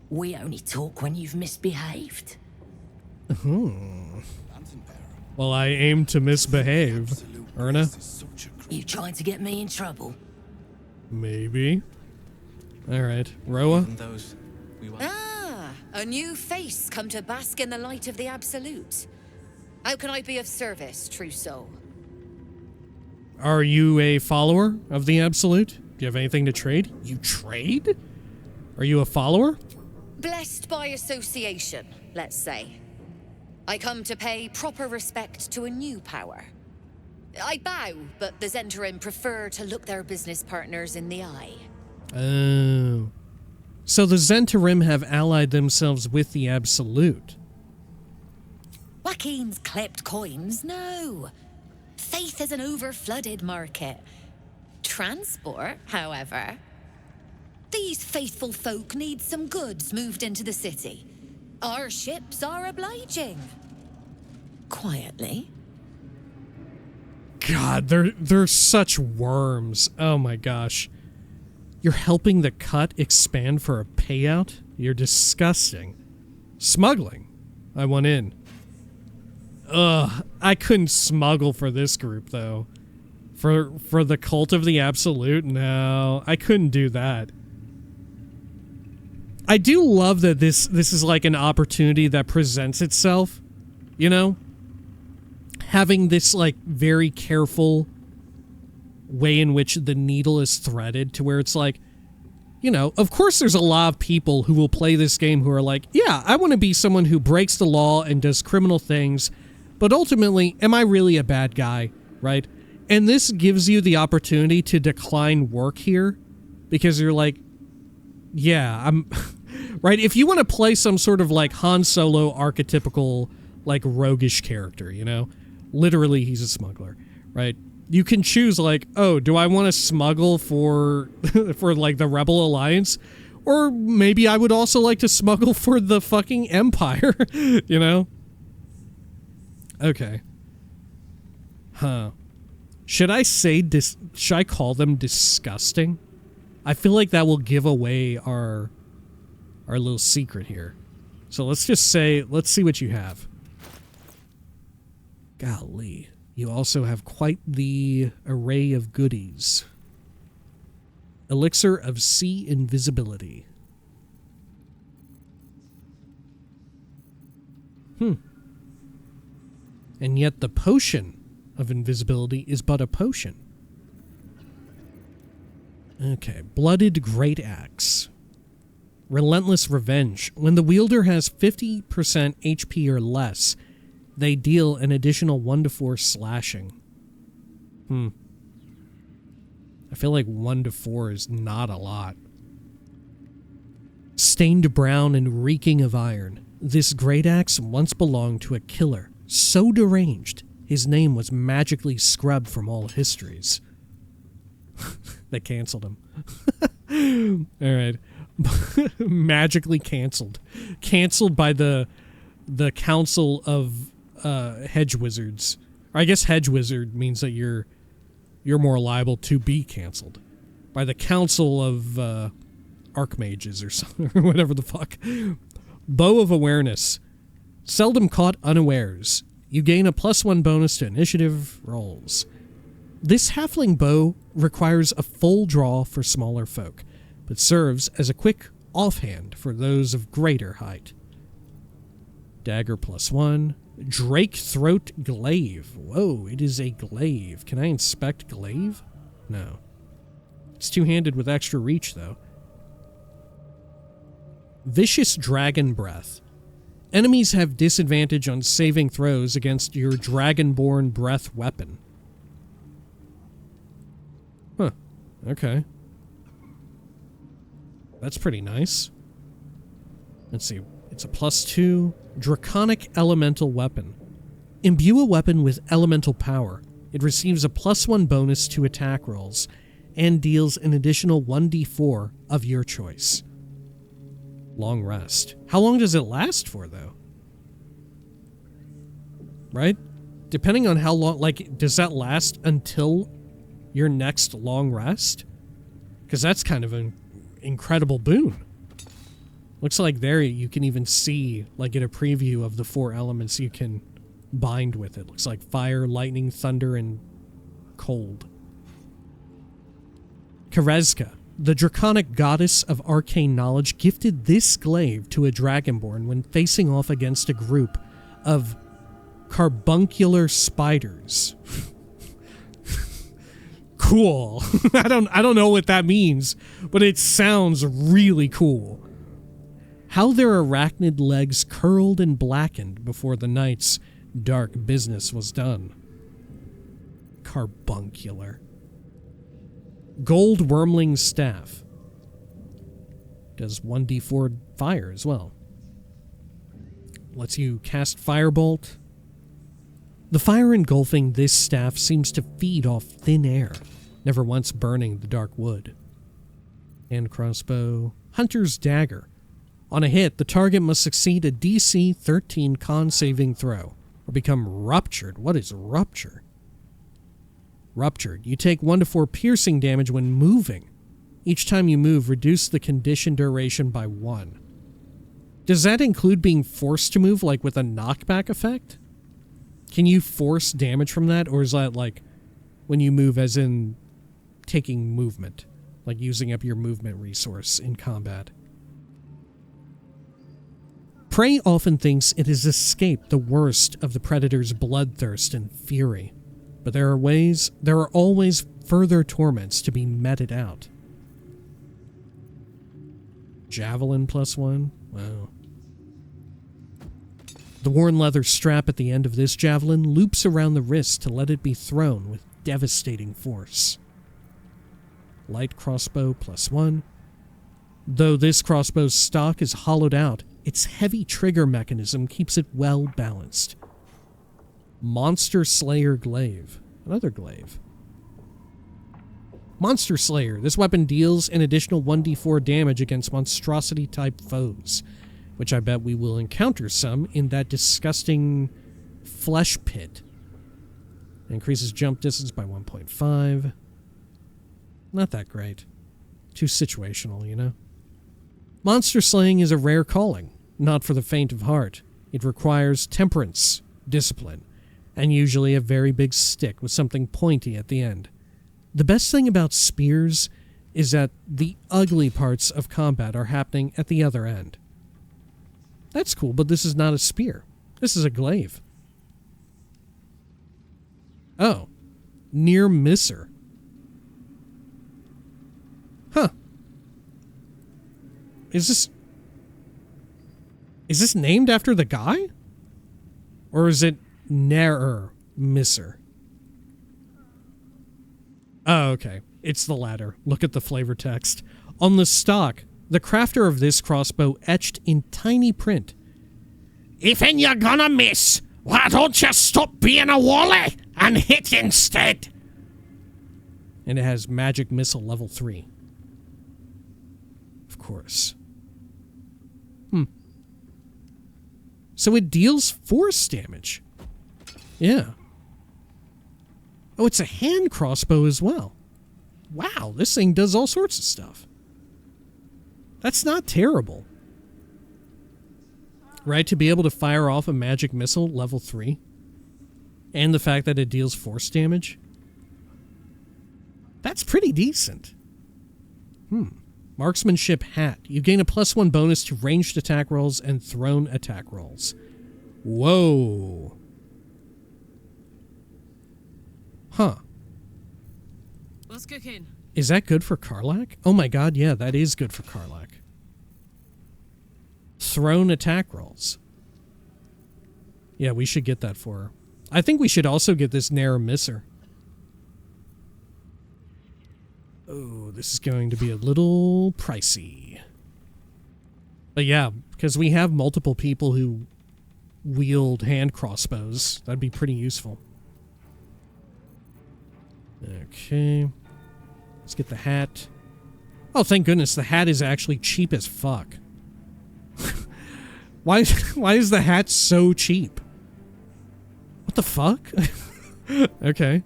We only talk when you've misbehaved. Well, I aim to misbehave. Erna? You trying to get me in trouble? Maybe. Alright. Roa? Those we want. Ah, a new face come to bask in the light of the Absolute. How can I be of service, true soul? Are you a follower of the Absolute? Do you have anything to trade? You trade? Are you a follower? Blessed by association, let's say. I come to pay proper respect to a new power. I bow, but the Zentarim prefer to look their business partners in the eye. Oh. So the Zentarim have allied themselves with the Absolute. Joaquin's clipped coins? No. Faith is an over-flooded market. Transport, however, These faithful folk need some goods moved into the city. Our ships are obliging. Quietly. God, they're such worms. Oh my gosh. You're helping the cut expand for a payout? You're disgusting. Smuggling. I want in. Ugh, I couldn't smuggle for this group, though. For the Cult of the Absolute? No, I couldn't do that. I do love that this is like an opportunity that presents itself, you know? Having this, like, very careful way in which the needle is threaded to where it's like, you know, of course there's a lot of people who will play this game who are like, yeah, I want to be someone who breaks the law and does criminal things, but ultimately, am I really a bad guy, right? And this gives you the opportunity to decline work here because you're like, yeah, I'm... right? If you want to play some sort of, like, Han Solo archetypical, like, roguish character, you know? Literally, he's a smuggler, right? You can choose, like, oh, do I want to smuggle for, for, like, the Rebel Alliance? Or maybe I would also like to smuggle for the fucking Empire, you know? Okay. Huh. Should I say should I call them disgusting? I feel like that will give away our little secret here. So let's just say, let's see what you have. Golly, you also have quite the array of goodies. Elixir of Sea Invisibility. And yet the potion of invisibility is but a potion. Okay, Blooded Great Axe. Relentless Revenge. When the wielder has 50% HP or less, they deal an additional 1-4 slashing. I feel like 1-4 is not a lot. Stained brown and reeking of iron. This great axe once belonged to a killer so deranged his name was magically scrubbed from all histories. They canceled him. Alright. Magically canceled. Canceled by the Council of Hedge Wizards. Or I guess Hedge Wizard means that you're more liable to be canceled. By the Council of Archmages or something, or whatever the fuck. Bow of Awareness. Seldom caught unawares. You gain a +1 bonus to initiative rolls. This halfling bow requires a full draw for smaller folk, but serves as a quick offhand for those of greater height. Dagger +1. Drake Throat Glaive. Whoa, it is a glaive. Can I inspect glaive? No. It's two-handed with extra reach, though. Vicious Dragon Breath. Enemies have disadvantage on saving throws against your Dragonborn Breath weapon. Huh. Okay. That's pretty nice. Let's see. It's a +2. Draconic Elemental Weapon. Imbue a weapon with elemental power. It receives a +1 bonus to attack rolls and deals an additional 1d4 of your choice. Long rest. How long does it last for, though? Right? Depending on how long, like, does that last until your next long rest? Because that's kind of an incredible boon. Looks like there you can even see, like, in a preview of the 4 elements you can bind with it. Looks like fire, lightning, thunder, and cold. Karezka. The draconic goddess of arcane knowledge gifted this glaive to a dragonborn when facing off against a group of carbuncular spiders. Cool. I don't know what that means, but it sounds really cool. How their arachnid legs curled and blackened before the night's dark business was done. Carbuncular. Gold Wormling Staff. Does 1d4 fire as well. Lets you cast Firebolt. The fire engulfing this staff seems to feed off thin air, never once burning the dark wood. Hand crossbow. Hunter's dagger. On a hit, the target must succeed a DC 13 con saving throw, or become ruptured. What is rupture? Ruptured. You take 1 to 4 piercing damage when moving. Each time you move, reduce the condition duration by 1. Does that include being forced to move, like with a knockback effect? Can you force damage from that, or is that like when you move as in taking movement? Like using up your movement resource in combat? Prey often thinks it has escaped the worst of the predator's bloodthirst and fury, but there are always further torments to be meted out. Javelin +1? Wow. The worn leather strap at the end of this javelin loops around the wrist to let it be thrown with devastating force. Light crossbow +1. Though this crossbow's stock is hollowed out, its heavy trigger mechanism keeps it well balanced. Monster Slayer glaive. Another glaive. Monster Slayer. This weapon deals an additional 1d4 damage against monstrosity-type foes, which I bet we will encounter some in that disgusting flesh pit. Increases jump distance by 1.5. Not that great. Too situational, you know? Monster slaying is a rare calling, not for the faint of heart. It requires temperance, discipline, and usually a very big stick with something pointy at the end. The best thing about spears is that the ugly parts of combat are happening at the other end. That's cool, but this is not a spear. This is a glaive. Oh. Near misser. Huh. Is this named after the guy? Or is it Ne'er Misser? Oh, okay. It's the latter. Look at the flavor text. On the stock, the crafter of this crossbow etched in tiny print. "If you're gonna miss, why don't you stop being a wally and hit instead?" And it has magic missile level 3. Of course. So it deals force damage. Yeah. Oh, it's a hand crossbow as well. Wow, this thing does all sorts of stuff. That's not terrible. Right, to be able to fire off a magic missile level 3. And the fact that it deals force damage. That's pretty decent. Marksmanship hat. You gain a +1 bonus to ranged attack rolls and thrown attack rolls. Whoa. Huh. What's cooking? Is that good for Karlach? Oh my god, yeah, that is good for Karlach. Thrown attack rolls. Yeah, we should get that for her. I think we should also get this Ne'er Misser. Oh, this is going to be a little pricey. But yeah, because we have multiple people who wield hand crossbows. That'd be pretty useful. Okay. Let's get the hat. Oh, thank goodness, the hat is actually cheap as fuck. Why is the hat so cheap? What the fuck? Okay.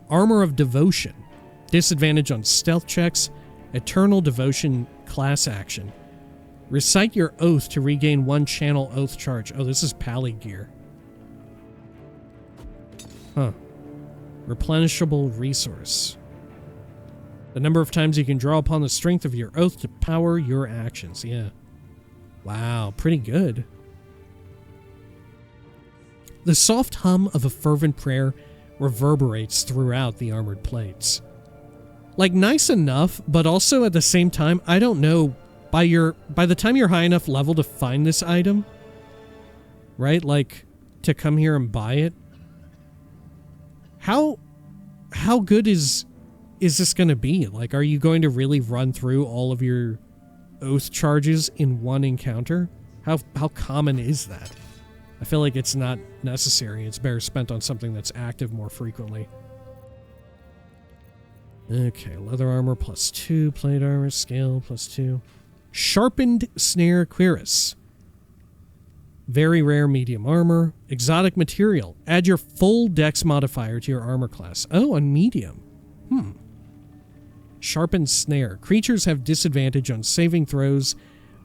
Armor of Devotion. Disadvantage on stealth checks. Eternal Devotion class action. Recite your oath to regain 1 channel oath charge. Oh, this is pally gear. Huh. Replenishable resource. The number of times you can draw upon the strength of your oath to power your actions. Yeah. Wow, pretty good. The soft hum of a fervent prayer reverberates throughout the armored plates. Like, nice enough, but also at the same time, I don't know, by the time you're high enough level to find this item, right? Like, to come here and buy it. How good is this going to be? Like, are you going to really run through all of your oath charges in one encounter? How common is that? I feel like it's not necessary. It's better spent on something that's active more frequently. Okay, leather armor +2, plate armor, scale +2. Sharpened snare cuirass. Very rare medium armor. Exotic material. Add your full dex modifier to your armor class. Oh, on medium. Sharpened snare. Creatures have disadvantage on saving throws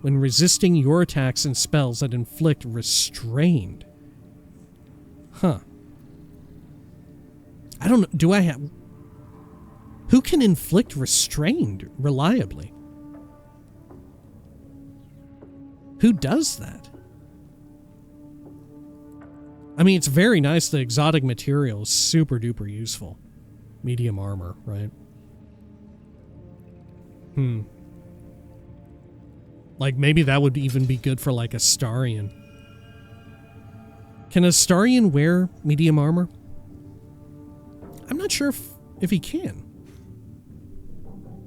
when resisting your attacks and spells that inflict restrained. Huh. I don't know. Do I have... Who can inflict restrained reliably? Who does that? I mean, it's very nice. The exotic material is super duper useful. Medium armor, right? Like, maybe that would even be good for, like, a Starian. Can a Starian wear medium armor? I'm not sure if he can.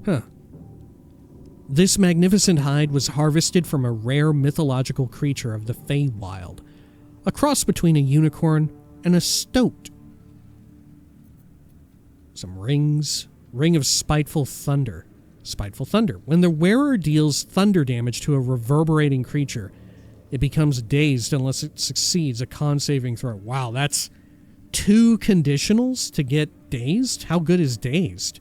Huh. This magnificent hide was harvested from a rare mythological creature of the Feywild. A cross between a unicorn and a stoat. Some rings. Ring of Spiteful Thunder. Spiteful Thunder. When the wearer deals thunder damage to a reverberating creature, it becomes dazed unless it succeeds a con saving throw. Wow, that's 2 conditionals to get dazed? How good is dazed?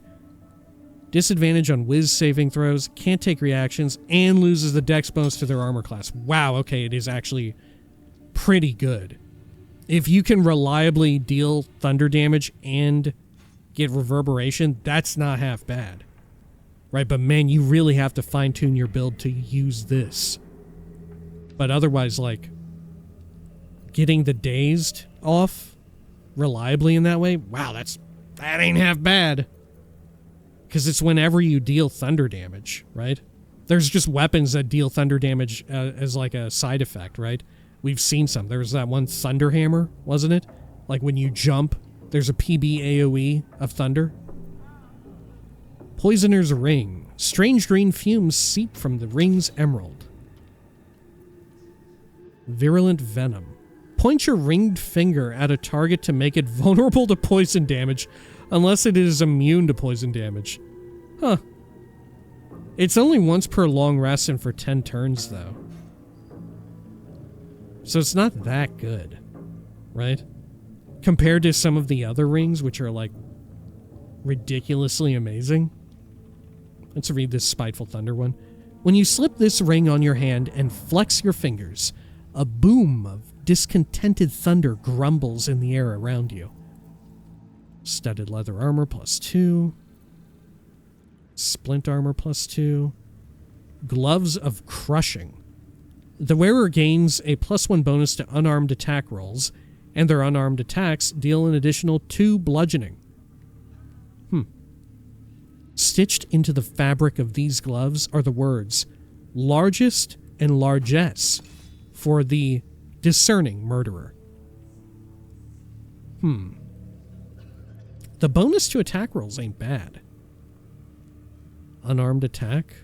Disadvantage on whiz saving throws, can't take reactions, and loses the dex bonus to their armor class. Wow, okay, it is actually pretty good. If you can reliably deal thunder damage and get reverberation, that's not half bad. Right, but man, you really have to fine-tune your build to use this. But otherwise, like, getting the dazed off reliably in that way, wow, that ain't half bad. Because it's whenever you deal thunder damage, right? There's just weapons that deal thunder damage as like a side effect, right? We've seen some. There was that one thunder hammer, wasn't it? Like when you jump, there's a PB AoE of thunder. Poisoner's Ring. Strange green fumes seep from the ring's emerald. Virulent Venom. Point your ringed finger at a target to make it vulnerable to poison damage unless it is immune to poison damage. Huh. It's only once per long rest and for 10 turns, though. So it's not that good, right? Compared to some of the other rings, which are, like, ridiculously amazing. Let's read this Spiteful Thunder one. When you slip this ring on your hand and flex your fingers, a boom of discontented thunder grumbles in the air around you. Studded leather armor +2. Splint armor +2. Gloves of Crushing. The wearer gains a +1 bonus to unarmed attack rolls, and their unarmed attacks deal an additional 2 bludgeoning. Stitched into the fabric of these gloves are the words, largest and largesse, for the discerning murderer. The bonus to attack rolls ain't bad. Unarmed attack.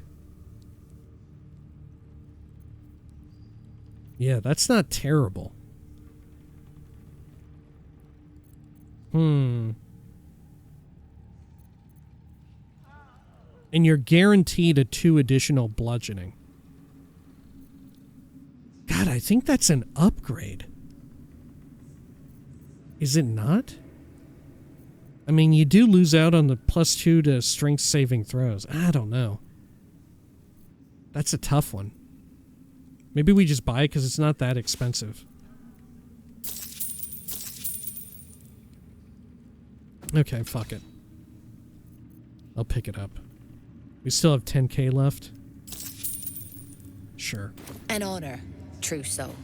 Yeah, that's not terrible. And you're guaranteed a 2 additional bludgeoning. God, I think that's an upgrade. Is it not? I mean, you do lose out on the +2 to strength saving throws. I don't know. That's a tough one. Maybe we just buy it because it's not that expensive. Okay, fuck it. I'll pick it up. We still have 10k left. Sure. An honor, true soul.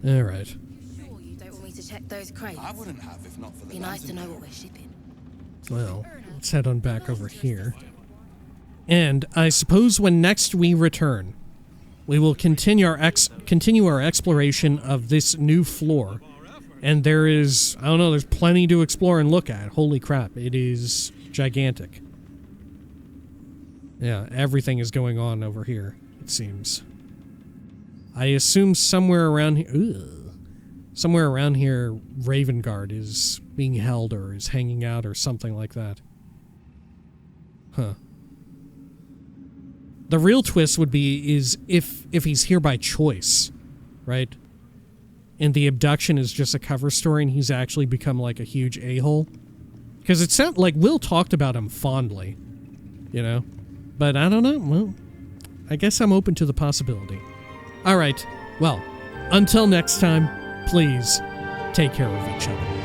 All right. Sure you don't want me to check those crates? I wouldn't have if not for the Be nice to know what we're shipping. Well, let's head on back over here. And I suppose when next we return, we will continue our exploration of this new floor. And there is, I don't know, there's plenty to explore and look at. Holy crap, it is gigantic. Yeah, everything is going on over here, it seems. I assume somewhere around here, Ravengard is being held or is hanging out or something like that. Huh. The real twist would be is if he's here by choice, right? And the abduction is just a cover story and he's actually become like a huge a-hole. Because it sounded like Will talked about him fondly, you know? But I don't know. Well, I guess I'm open to the possibility. All right. Well, until next time, please take care of each other.